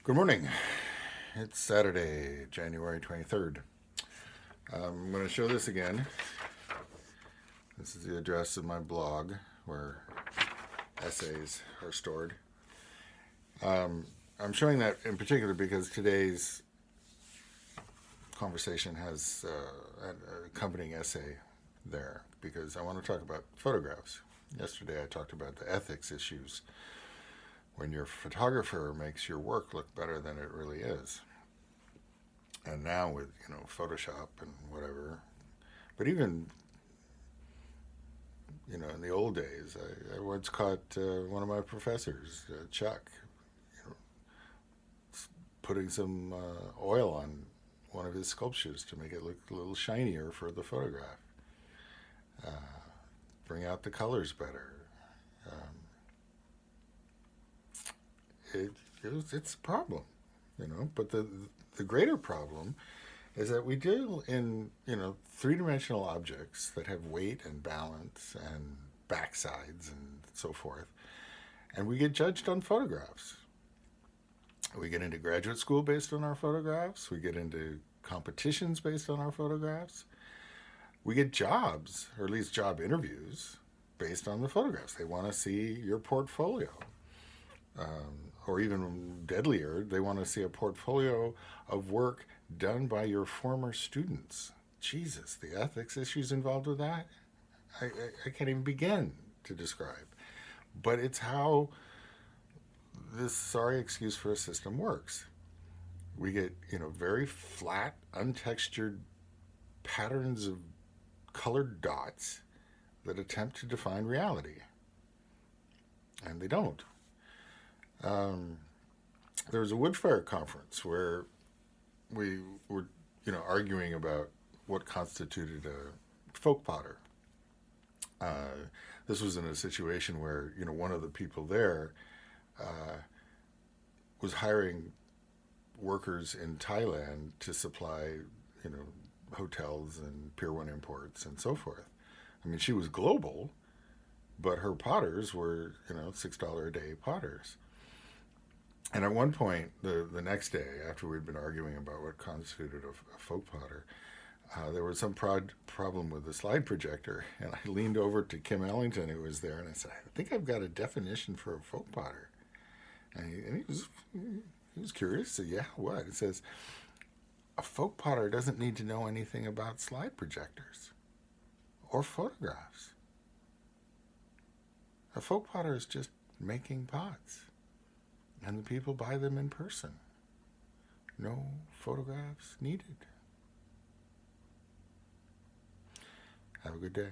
Good morning. It's Saturday, January 23rd. I'm going to show this again. This is the address of my blog where essays are stored. I'm showing that in particular because today's conversation has an accompanying essay there because I want to talk about photographs. Yesterday I talked about the ethics issues when your photographer makes your work look better than it really is. And now with Photoshop and whatever, but even in the old days, I once caught one of my professors, Chuck, you know, putting some oil on one of his sculptures to make it look a little shinier for the photograph, uh, bring out the colors better. Um, it's a problem, But the greater problem is that we deal in three-dimensional objects that have weight and balance and backsides and so forth, and we get judged on photographs. We get into graduate school based on our photographs. We get into competitions based on our photographs. We get jobs, or at least job interviews, based on the photographs. They want to see your portfolio. Or even deadlier, they want to see a portfolio of work done by your former students. Jesus, the ethics issues involved with that, I can't even begin to describe. But it's how this sorry excuse for a system works. We get, very flat, untextured patterns of colored dots that attempt to define reality. And they don't. There was a wood fire conference where we were, arguing about what constituted a folk potter. This was in a situation where, one of the people there uh, was hiring workers in Thailand to supply, you know, hotels and Pier 1 imports and so forth. I mean, she was global, but her potters were, $6 a day potters. And at one point, the next day, after we'd been arguing about what constituted a folk potter, there was some problem with the slide projector, and I leaned over to Kim Ellington, who was there, and I said, "I think I've got a definition for a folk potter." And he was curious. He said, "Yeah, what?" It says, "A folk potter doesn't need to know anything about slide projectors or photographs. A folk potter is just making pots, and the people buy them in person. No photographs needed." Have a good day.